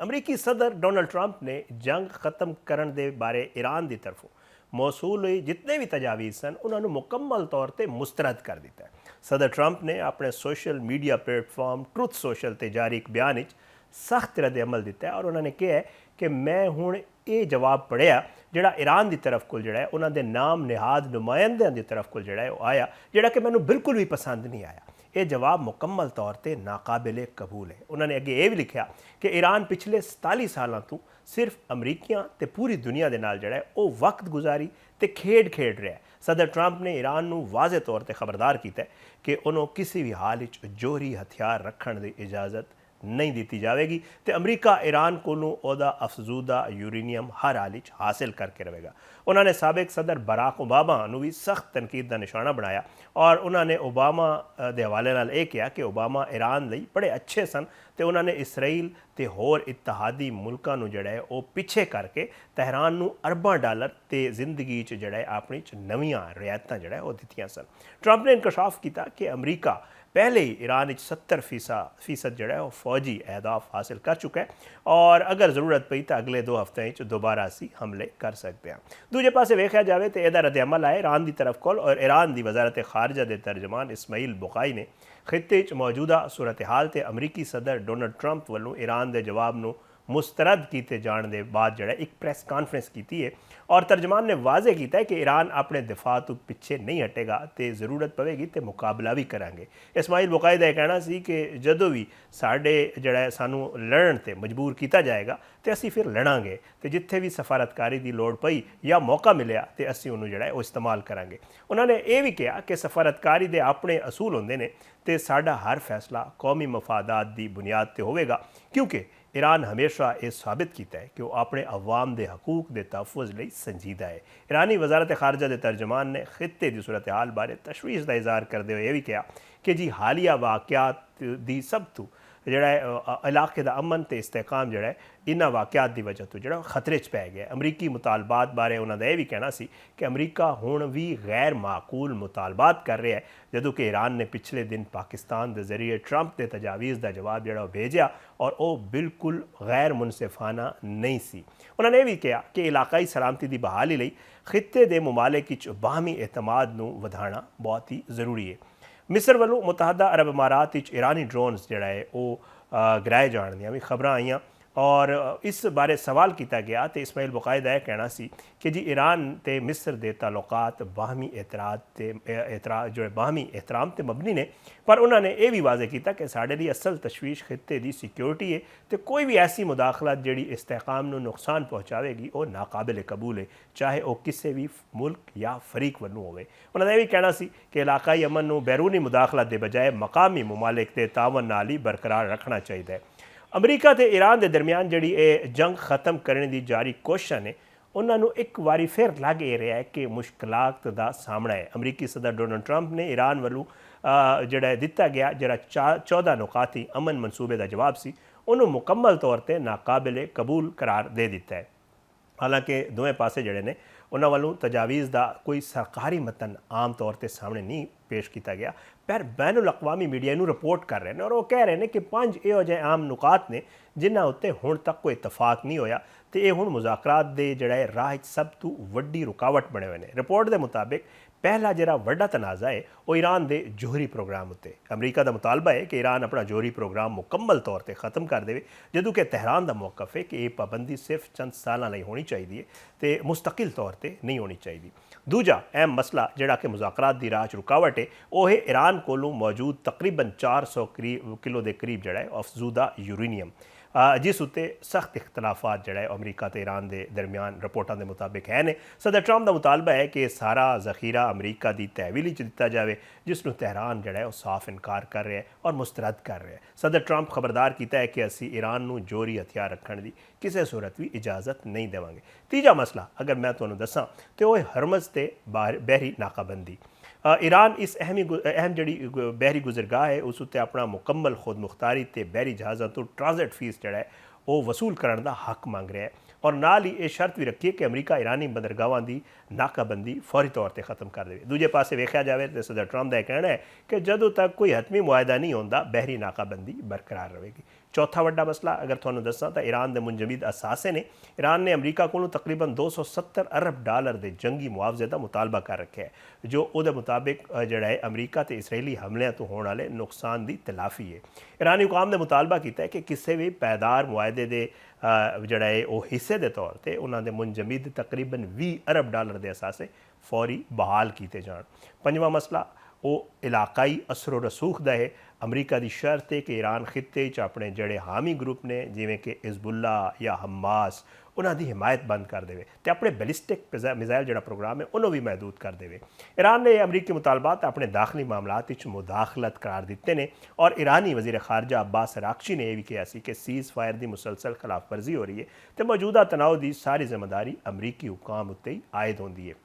ਅਮਰੀਕੀ ਸਦਰ Donald Trump ਨੇ ਜੰਗ ਖਤਮ ਕਰਨ ਦੇ ਬਾਰੇ ਈਰਾਨ ਦੀ ਤਰਫੋਂ ਮੌਸੂਲ ਹੋਈ ਜਿਤਨੇ ਵੀ ਤਜਾਵੀਜ਼ ਸਨ ਉਹਨਾਂ ਨੂੰ ਮੁਕੰਮਲ ਤੌਰ ਤੇ ਮੁਸਤਰਦ ਕਰ ਦਿੱਤਾ ਹੈ। ਸਦਰ ਟਰੰਪ ਨੇ ਆਪਣੇ social media platform truth social ਤੇ ਜਾਰੀ ਇੱਕ ਬਿਆਨ ਵਿੱਚ ਸਖਤ ਰੱਦ ਅਮਲ ਦਿੱਤਾ ਹੈ ਔਰ ਉਹਨਾਂ ਨੇ ਕਿਹਾ ਹੈ ਕਿ ਮੈਂ ਹੁਣ ਇਹ ਜਵਾਬ ਪੜ੍ਹਿਆ ਜਿਹੜਾ ਈਰਾਨ ਦੀ ਤਰਫ ਕੋਲ ਜਿਹੜਾ ਹੈ ਉਹਨਾਂ ਦੇ ਨਾਮ ਨਿਹਾਦ ਨੁਮਾਇੰਦਿਆਂ ਦੀ ਤਰਫ ਕੋਲ ਜਿਹੜਾ ਹੈ ਉਹ ਆਇਆ ਜਿਹੜਾ ਕਿ ਮੈਨੂੰ ਬਿਲਕੁਲ ਵੀ ਪਸੰਦ ਨਹੀਂ ਆਇਆ। ਇਹ ਜਵਾਬ ਮੁਕੰਮਲ ਤੌਰ ਤੇ ਨਾਕਾबिल ਕਬੂਲ ਹੈ। ਉਹਨਾਂ ਨੇ ਅੱਗੇ ਇਹ ਵੀ ਲਿਖਿਆ ਕਿ ਈਰਾਨ ਪਿਛਲੇ 47 ਸਾਲਾਂ ਤੋਂ ਸਿਰਫ ਅਮਰੀਕੀਆਂ ਤੇ ਪੂਰੀ ਦੁਨੀਆ ਦੇ ਨਾਲ ਜਿਹੜਾ ਹੈ ਉਹ ਵਕਤ ਗੁਜ਼ਾਰੀ ਤੇ ਖੇਡ ਰਿਹਾ ਹੈ। ਸਦਰ ਟਰੰਪ ਨੇ ਈਰਾਨ ਨੂੰ ਵਾਜ਼ੇ ਤੌਰ ਤੇ ਖਬਰਦਾਰ ਕੀਤਾ ਕਿ ਉਹਨੂੰ ਕਿਸੇ ਵੀ ਹਾਲ ਵਿੱਚ ਜੋਹਰੀ ਹਥਿਆਰ ਰੱਖਣ ਦੀ ਇਜਾਜ਼ਤ नहीं दी जाएगी तो अमरीका ईरान को ਉਹਦਾ ਅਫਜ਼ੂਦਾ यूरेनियम हर हाल हासिल करके रहेगा। उन्होंने साबिक सदर बराक ओबामा भी सख्त तनकीद का निशाना बनाया और उन्होंने ओबामा के हवाले नाल यह कहा कि ओबामा ईरान लिए बड़े अच्छे सन तो उन्होंने इसराइल ते होर इत्तेहादी मुल्कों को जड़ा है वो पीछे करके तहरान को अरबां डॉलर ते जिंदगी जड़ा है अपनी नवीं रियायत जड़ा है वो दित्तियां सन। ट्रंप ने इंकशाफ किया कि अमरीका पहले ही ईरान 70% जड़ा है वो फौजी अहदाफ हासिल कर चुका है और अगर ज़रूरत पई तो अगले 2 हफ्ते दोबारा असी हमले कर सकते हैं। दूजे पासे वेख्या जाए तो यदा रद्द अमल आए ईरान की तरफ कोल और ईरान की वजारत खारजा के तर्जमान इस्माइल बुखाई ने खिते मौजूदा सूरत हाल से अमरीकी सदर डोनल्ड ट्रंप वालों ईरान के जवाब में मुस्तरद किए जाने के बाद जड़ा एक प्रैस कॉन्फ्रेंस की है और तर्जमान ने वाजे किया है कि ईरान अपने दिफा तो पिछे नहीं हटेगा तो ज़रूरत पवेगी तो मुकाबला भी करांगे। इस्माइल बुखाई का यह कहना सी कि जदों भी साढ़े जड़ा सानू लड़न ते मजबूर किया जाएगा तो असी फिर लड़ांगे तो जिथे भी सफारतकारी की लोड़ पई या मौका मिलया तो असी उन्होंने जड़ा वो इस्तेमाल करांगे। उन्होंने ये भी कहा कि सफारतकारी के अपने असूल होंदे ने तो साडा हर फैसला कौमी मफादात की बुनियाद पर होगा क्योंकि ईरान हमेशा ये साबित किया है कि वह अपने अवाम के हकूक के तहफ़ुज़ लई संजीदा है। ईरानी वजारत खारजा के तर्जमान ने खिते की सूरत हाल बारे तशवीश का इजहार करते हुए यह भी कहा कि जी हालिया वाक़यात की सब तो जड़ा इलाके का अमन तो इस्तेकाम जड़ा इन्ह वाक़यात की वजह तो जड़ा खतरे च पै गया। अमरीकी मुतालबात बारे उन्होंने यह भी कहना सी कि अमरीका हुण भी गैर माकूल मुतालबात कर रहा है जदों कि ईरान ने पिछले दिन पाकिस्तान के जरिए ट्रंप के तजावीज़ का जवाब जड़ा भेजा और वह बिल्कुल गैर मुनसिफाना नहीं सी। उन्होंने यह भी कहा कि इलाकाई सलामती की बहाली लई खिते के मुमालिक बाहमी एतमाद नूं वधाना बहुत ही ज़रूरी है। मिस्र वालों मुतहदा अरब इमारात ईरानी ड्रोन्स जड़ा है वो गिराए जाने दी भी खबर आईयां और इस बारे सवाल किया गया तो इस्माइल बुखाई का यह कहना सी कि जी ईरान ते मिस्र के ताल्लुकात बाहमी जो बाहमी एहतराम ते मबनी ने पर उन्होंने ये भी वाजे किया कि साढ़े लिए असल तशवीश खिते की सिक्योरिटी है तो कोई भी ऐसी मुदाखलत जी इस्तेकाम को नुकसान पहुँचाएगी वो नाकाबिल कबूल है चाहे वह किसी भी मुल्क या फरीक वालों होवे। उन्होंने यह भी कहना सी कि इलाकाई अमन को बैरूनी मुदाखलत के बजाय मकामी ममालिक के तावन नाल ही बरकरार रखना चाहिए। अमरीका ते ईरान के दरमियान जी जंग खत्म करने की जारी कोशिश ने उन्होंने एक बारी फिर लग ये रहा है कि मुश्किलात का सामना है। अमरीकी सदर डोनल्ड ट्रंप ने ईरान वालों जड़ा दिता गया जरा 14 नुकाती अमन मनसूबे का जवाब सी उन्होंने मुकम्मल तौर पर नाकाबिल कबूल करार दे दिता है। हालांकि दोवें पासे जड़े ने उन्होंने वालों तजावीज़ का कोई सरकारी मतन आम तौर पर सामने नहीं पेश किया गया पर बैनुल अक़वामी मीडिया नूं रिपोर्ट कर रहे हैं और वो कह रहे हैं कि 5 इहो जिहे आम नुकात ने जिन्हां उत्ते हुण तक कोई इतफाक नहीं होया तो ये हुण मुज़ाकरात दे जड़ा राह सब तो वड्डी रुकावट बने हुए हैं। रिपोर्ट के मुताबिक पहला जरा वड्डा तनाज़ा है वो ईरान के जोहरी प्रोग्राम उत्ते अमरीका का मुतालबा है कि ईरान अपना जोहरी प्रोग्राम मुकम्मल तौर पर ख़त्म कर दे जदों कि तहरान का मौकफ है कि यह पाबंदी सिर्फ चंद साल लई होनी चाहिए तो मुस्तकिल तौर पर नहीं होनी चाहिए। दूजा अहम मसला जड़ा कि मुज़ाकरात की राह रुकावट है वह है ईरान कोलों मौजूद तकरीबन 400 किलो के करीब जड़ा है अफजूदा यूरेनियम जिस उत्ते सख्त इख्तलाफात जड़ा है अमरीका तो ईरान के दरमियान रिपोर्टों के मुताबिक है ने। सदर ट्रंप का मुतालबा है कि सारा जखीरा अमरीका की तहवीली दिता जाए जिसनों तहरान जड़ा है वो साफ इनकार कर रहा है और मुस्तरद कर रहा है। सदर ट्रंप खबरदार किया है कि असी ईरान को जोहरी हथियार रखने की किसी सूरत भी इजाज़त नहीं देवांगे। तीजा मसला अगर मैं तुहानूं दसां तो वह हरमज़ ते बहरी नाकाबंदी ईरान इस अहम जी बहरी गुजरगाह है उस उत्ते अपना मुकम्मल खुद मुख्तारी ते बहरी जहाज़ों तो ट्रांजिट फीस जड़ा है वो वसूल करने का हक मांग रहा है और नाल ही ये शर्त भी रखी है कि अमरीका ईरानी बंदरगाहों की नाकाबंदी फौरी तौर पर खत्म कर दे। दूजे पासे वेख्या जाए तो सदर ट्रंप का कहना है कि जदों तक कोई हतमी मुआहदा नहीं होता बहरी नाकाबंदी बरकरार रहेगी चौथा वड्डा मसला अगर तुहानूं दस्सां तां ईरान दे मुंजमद असासे ने। ईरान ने अमरीका कोलों तकरीबन $270 अरब के जंगी मुआवजे का मुतालबा कर रखा है, जो उहदे मुताबिक जिहड़ा है अमरीका ते इसराइली हमलिਆਂ तो होने वाले नुकसान की तलाफी है। ईरानी हुकाम ने मुतालबा किया है कि किसी भी पायदार मुआहदे के जिहड़ा है वो हिस्से के तौर पर उन्होंने मुंजमद तकरीबन $20 अरब के असासे फौरी बहाल किए जान। पंजवां मसला वो इलाकाई असरो रसूख का है। अमरीका की शर्त है कि ईरान खिते अपने जड़े हामी ग्रुप ने जिमें कि हिजबुल्ला या हमास उन्होंने हिमायत बंद कर देवे तो अपने बैलिस्टिक मिसाइल जो प्रोग्राम है उन्होंने भी महदूद कर देवे। ईरान ने अमरीकी मुतालबात अपने दाखिली मामलात मुदाखलत करार दिते ने और ईरानी वजीर खारजा अब्बास अरागची ने यह भी कहा कि सीज़ फायर की मुसलसल खिलाफ वर्जी हो रही है तो मौजूदा तनाव की सारी जिम्मेदारी अमरीकी हुकाम उत्ते ही आयद होंदी है।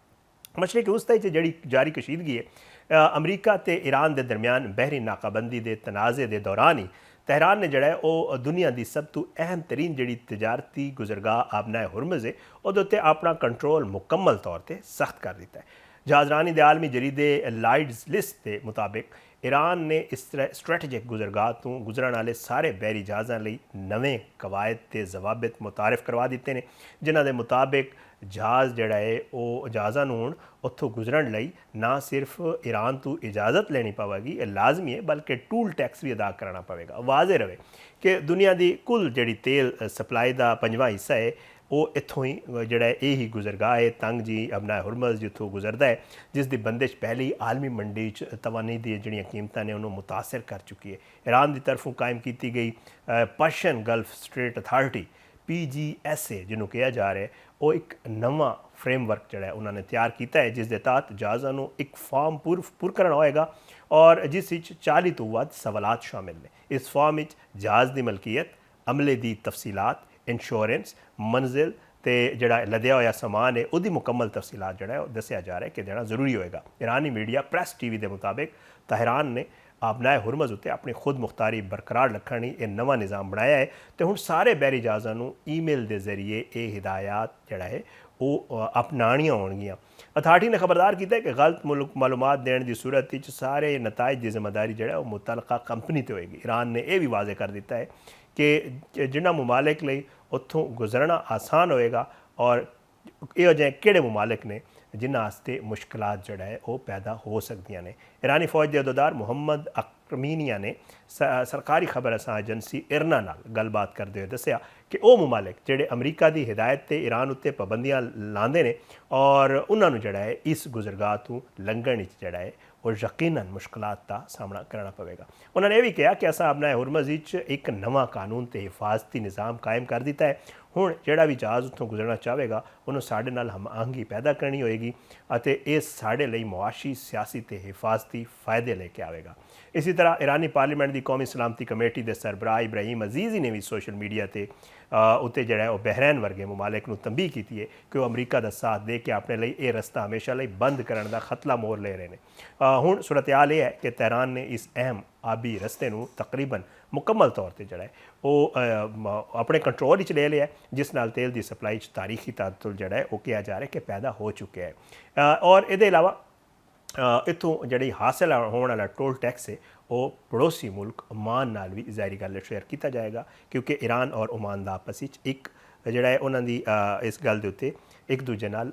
मशरक़ी वस्ता जी जारी कशीदगी है अमरीका ते ईरान के दरमियान बहरी नाकाबंदी के तनाज़े के दौरान ही तहरान ने जड़ा है वो दुनिया की सब तो अहम तरीन जी तजारती गुजरगाह आबना हुरमुज़ है उहदे अपना कंट्रोल मुकम्मल तौर पर सख्त कर दिता है। जहाजरानी के आलमी जरीदे लाइड्स लिस्ट के मुताबिक ईरान ने इस स्ट्रैटेजिक गुजरगाह तो गुजरन वाले सारे बहरी जहाज़ों लिए नवे कवायद के जवाबित मुतारफ करवा दिते हैं, जिन्हों के मुताबिक जहाज़ जड़ा है वो जहाज़ों हुण उत्थों गुजरन लई ना सिर्फ ईरान तो इजाज़त लेनी पवेगी, लाजमी है, बल्कि टूल टैक्स भी अदा करना पवेगा। वाजे रहे कि दुनिया की कुल जी तेल सप्लाई का पंजवां हिस्सा है वो इत्थों ही जड़ा यही गुजरगाह है तंग जी अबना हुरमुज़ जिथों गुजरता है, जिसकी बंदिश पहले ही आलमी मंडी तवानी दी जड़ियां कीमतां ने उन्होंने मुतासर कर चुकी है। ईरान की तरफों कायम की गई Persian gulf straight authority PGSA जिन्होंं कहा जा रहा है वो एक नवा फ्रेमवर्क जड़ा उन्होंने तैयार किया है, जिस दे तहत जहाज़ों को एक फॉर्म पुर करना होएगा और जिस 40 तो वध सवालात शामिल ने। इस फॉर्म में जहाज़ की मलकीयत, अमले की तफसीलात, इंश्योरेंस, मंजिल ते जड़ा लदया होया समान है उसकी मुकम्मल तफसीलात जड़ा है दसिया जा रहा है कि देना जरूरी होएगा। ईरानी मीडिया प्रेस TV के मुताबिक तहरान ने आबनाए हुरमुज़ उत्ते अपनी खुद मुख्तारी बरकरार रखने एक नवा निज़ाम बनाया है तो हुण सारे बहरी जहाज़ों ईमेल के जरिए ये हिदायत जड़ा है वो अपनानियां होणगियां। अथॉरिटी ने खबरदार किया कि गलत मालूमात देने की सूरत सारे नताइज की जिम्मेदारी जो मुतलका कंपनी ते होएगी। ईरान ने यह भी वाजे कर दिता है कि जिन्होंने ममालिक लई उत्थों गुजरना आसान होएगा और यो जे किहड़े ममालिक ने जिन्हां वास्ते मुश्किलात जड़ा है वो पैदा हो सकदियां ने। ईरानी फौज के अहदेदार मुहम्मद अकरमीनिया ने सरकारी खबर असा एजेंसी इरना नाल गलबात करते हुए दसिया कि वो ममालिक जेडे अमरीका की हिदायत से ईरान उत्ते पाबंदियां लाते हैं और उन्होंने जड़ा है इस गुजरगाह तो लंघन जड़ा है वो यकीनन मुश्किलात का सामना करना पवेगा। उन्होंने यह भी कहा कि असा अपना हुरमुज़ एक नवा कानून ते हिफाजती निज़ाम कायम कर दिता है। हुण जिहड़ा भी जहाज़ उत्थों गुजरना चाहेगा उन्होंने साढ़े नाल हमआहंगी पैदा करनी होएगी और ये साढ़े लिए मुआशी सियासी ते हिफाजती फ़ायदे लेके आएगा। इसी तरह ईरानी पार्लीमेंट की कौमी सलामती कमेटी के सरबराह इब्राहिम अजीज़ी ने भी सोशल मीडिया से उत्ते जड़ा वो बहरैन वर्गे ममालिक नूं तंबीह की है कि वह अमरीका का साथ दे के अपने लिए ये रस्ता हमेशा लिए बंद करने का खतला मोर ले रहे हैं। हुण सूरत हाल यह है कि तहरान ने इस अहम आबी रस्ते नूं तकरीबन मुकम्मल तौर पर जड़ा है वो अपने कंट्रोल ले लिया, जिस नाल तेल की सप्लाई तारीखी तातुल जड़ा है वो कहा जा रहा है कि पैदा हो चुके हैं। और ये अलावा इतों जी हासिल होने वाला टोल टैक्स है वो पड़ोसी मुल्क ओमान नाल भी ज़ाहिरी गल शेयर किया जाएगा, क्योंकि ईरान और ओमान का आपस एक जड़ा है उन्होंने इस गल के उत्ते एक दूजे नाल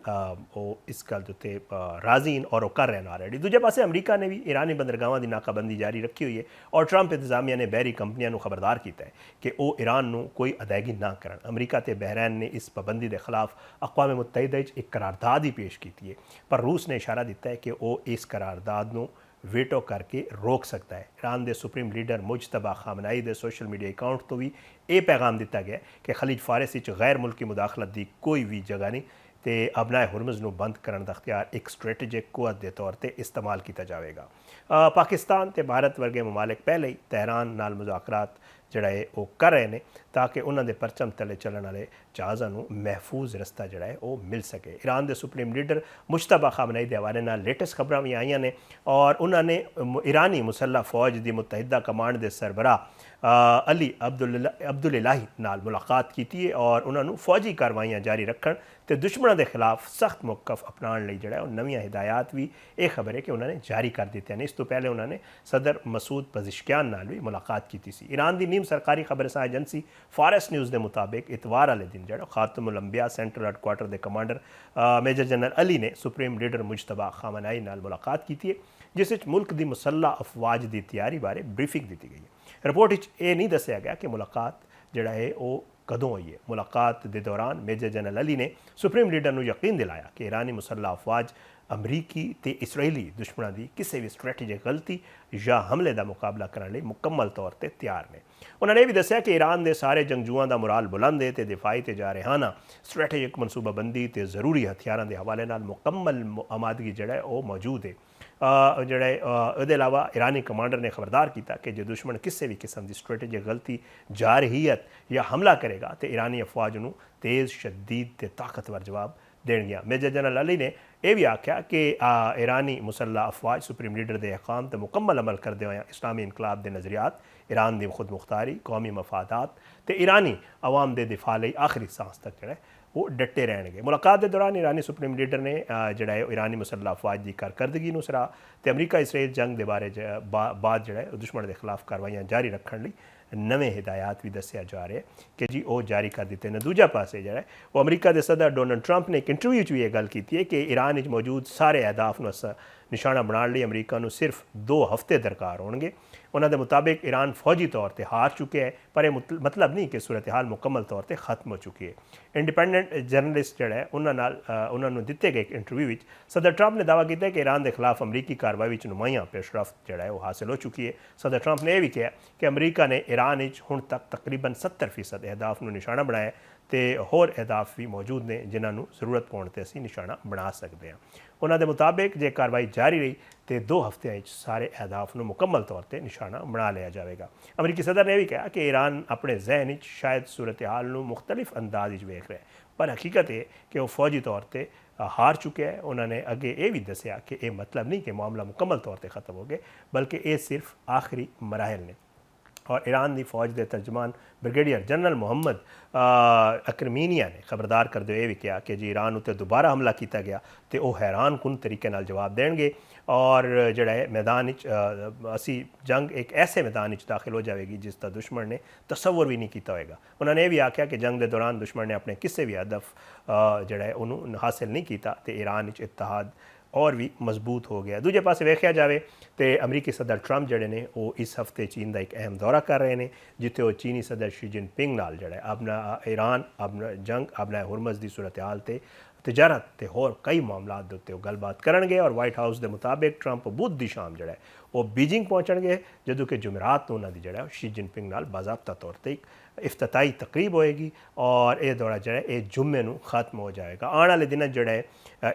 इस गल के उत्ते राजीन और कर रहे हैं ऑलरेडी। दूजे पासे अमरीका ने भी ईरानी बंदरगाहों की नाकाबंदी जारी रखी हुई है और ट्रंप इंतजामिया ने बहरी कंपनियों को खबरदार किया है कि वो ईरान को कोई अदायगी ना करन। अमरीका ते बहरैन ने इस पाबंदी के खिलाफ अक़वाम मुत्तहिदा एक करारदाद ही पेश की है, पर रूस ने इशारा दिता है कि वो इस करारदाद को वेटो करके रोक सकता है। ईरान के सुप्रीम लीडर मुजतबा खामनाई के सोशल मीडिया अकाउंट तो भी ये पैगाम दिता गया कि खलीज फारस गैर मुल्की मुदाखलत की कोई भी जगह नहीं तो अबनाए हुरमुज़ नूं बंद करने का अख्तियार एक स्ट्रेटेजिक कुवत के तौर पर इस्तेमाल किया जाएगा। पाकिस्तान ते भारत वर्गे ममालिक पहले ही तहरान नाल मुज़ाकरात जड़ा है वो कर रहे हैं ताकि उन्होंने परचम तले चलने वाले जहाज़ों को महफूज रस्ता जड़ा है वो मिल सके। ईरान के सुप्रीम लीडर मुजतबा खामनाई के हवाले नाल लेटेस्ट खबर भी आईयां ने और उन्होंने ईरानी मुसल्ह फौज की मुत्तहिदा कमांड के सरबराह अली अब्दुल्लाही नाल मुलाकात की है और उन्होंने फौजी कार्रवाइयां जारी रखन तो दुश्मनों के खिलाफ सख्त मौकफ अपनाने लई जड़ा नवीं हिदायत भी ये खबर है कि उन्होंने जारी कर दिते हैं। इस तो पहले उन्होंने सदर मसूद पज़िश्कियान नाल भी मुलाकात की थी। ईरान की नींद तंजीम सरकारी खबरसां एजेंसी फॉरेस्ट न्यूज़ के मुताबिक इतवार वाले दिन जो खातमुल अंबिया सेंट्रल हैडक्वार्टर के कमांडर मेजर जनरल अली ने सुप्रीम लीडर मुजतबा खामनाई नाल मुलाकात की है, जिस मुल्क की मुसल्ला अफवाज की तैयारी बारे ब्रीफिंग दी गई है। रिपोर्ट ये नहीं दसिया गया कि मुलाकात जोड़ा है वो कदों हुई है। मुलाकात के दौरान मेजर जनरल अली ने सुप्रीम लीडर को यकीन दिलाया कि ईरानी मुसल्ला अफवाज अमरीकी ते इसराइली दुश्मनों की किसी भी स्ट्रैटेजिक गलती या हमले का मुकाबला करने मुकम्मल तौर पर तैयार ने। उन्होंने भी दसिया कि ईरान के सारे जंगजुआं का मुराल बुलंद है तो दिफाई ते जारहाना स्ट्रैटेजिक मनसूबाबंदी ते जरूरी हथियारों के हवाले नाल मुकम्मल आमादगी जोड़ा है वह मौजूद है। जोड़े अलावा ईरानी कमांडर ने खबरदार किया कि जो दुश्मन किसी भी किस्म की स्ट्रैटेजिक गलती जारहियत या हमला करेगा तो ईरानी अफवाज को तेज़ शदीद ते ताकतवर जवाब देणगियां। मेजर जनरल अली ने यह भी आख्या कि ईरानी मुसल्ला अफवाज सुप्रीम लीडर के अहकाम तो मुकम्मल अमल करते हुए इस्लामी इनकलाब के नज़रियात, ईरान की खुद मुख्तारी, कौमी मफादात तो ईरानी अवाम के दिफा लई आखिरी सांस तक जोड़ा वो डटे रहने। मुलाकात के दौरान ईरानी सुप्रीम लीडर ने जोड़ा है ईरानी मुसल्ला अफवाज की कारकर्दगी सराहा तो अमरीका इसराइल जंग के बारे बाद जोड़ा है दुश्मन के खिलाफ कार्रवाइयां जारी रखने नवे हिदायत भी दसिया जा रहे कि जी वो जारी कर दिते हैं। दूजा पासे जो है वो अमरीका के सदर डोनाल्ड ट्रंप ने एक इंटरव्यू ये गल की है कि ईरान मौजूद सारे अहदाफ निशाना बनाने लिए अमरीका को सिर्फ 2 हफ्ते दरकार होंगे। उन्होंने मुताबिक ईरान फौजी तौर पर हार चुके हैं, पर यह मतलब नहीं कि सूरत हाल मुकम्मल तौर पर खत्म हो चुकी है। इंडिपेंडेंट जर्नलिस्ट जोड़ा है उन्होंने दिते गए एक इंटरव्यू सदर ट्रंप ने दावा किया कि ईरान के खिलाफ अमरीकी कार्रवाई नुमाइयां पेशरफ्त जोड़ा है वो हासिल हो चुकी है। सदर ट्रंप ने यह भी कहा कि अमरीका ने ईरान हुण तक तकरीबन 70% अहदाफ को निशाना बनाया तो होर अहदाफ भी मौजूद ने जिन्होंने जरूरत पौने पर असी निशाना बना सकते हैं। उन्होंने मुताबिक जे कार्रवाई जारी रही तो 2 हफ्ते सारे अहदाफ को मुकम्मल तौर पर निशाना बना लिया जाएगा। अमरीकी सदर ने भी कहा कि ईरान अपने जहन शायद सूरत हाल मुख्तलिफ अंदाज वेख रहे हैं, पर हकीकत है कि वह फौजी तौर पर हार चुके हैं। उन्होंने अगे ये भी दसिया कि यह मतलब नहीं कि मामला मुकम्मल तौर पर ख़त्म हो गया, बल्कि ये सिर्फ आखिरी मराहल ने। और ईरान की फौज के तर्जमान ब्रिगेडियर जनरल मुहम्मद अक्रमीनिया ने खबरदार करते हुए भी कहा कि जी ईरान उत्ते दोबारा हमला किया गया तो वह हैरान कुन तरीके नाल जवाब देंगे और जोड़ा है मैदान असी जंग एक ऐसे मैदान दाखिल हो जाएगी जिसका दुश्मन ने तस्वुर भी नहीं किया होगा। उन्होंने यह भी आख्या कि जंग के दौरान दुश्मन ने अपने किसी भी हदफ जोड़ा है उन्होंने हासिल नहीं किया तो ईरान इत्तेहाद और भी मजबूत हो गया। दूजे पासे वेख्या जाए तो अमरीकी सदर ट्रंप जोड़े ने वो इस हफ्ते चीन का एक अहम दौरा कर रहे हैं, जिथे वो चीनी सदर शी जिनपिंग नाल जोड़ा है अपना ईरान अपना जंग अपना हुरमज की सूरत हाल से तजारत ते होर कई मामलों के उत्ते गलबात करेंगे। और वाइट हाउस के मुताबिक ट्रंप बुध की शाम जोड़ा है वो बीजिंग पहुँचणगे, जदों कि जुमेरात को उन्होंने जोड़ा शी जिनपिंग नाल बाज़ाब्ता तौर पर एक इफ्तिताई तकरीब होएगी और यह दौरा जोड़ा है जुम्मे को खत्म हो जाएगा। आने वाले दिन जोड़ा है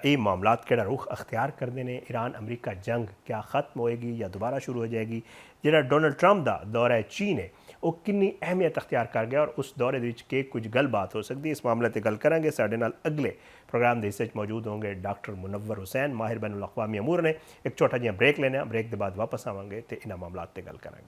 ये मामला केड़ा रुख अख्तियार करते हैं, ईरान अमरीका जंग क्या ख़त्म होएगी या दोबारा शुरू हो जाएगी। जोड़ा डोनाल्ड ट्रंप का दौरा है चीन है वो कितनी अहमियत अख्तियार कर गया और उस दौरे के कुछ गलबात हो सकती है। इस मामले पर गल करेंगे। साढ़े नाल अगले प्रोग्राम के हिस्से मौजूद होंगे डॉक्टर मुनव्वर हुसैन माहिर बैनुल अक़वामी अमूर ने। एक छोटा जिहा ब्रेक लेना, ब्रेक के बाद वापस आवांगे तो इन्हां मामलात पर गल करेंगे।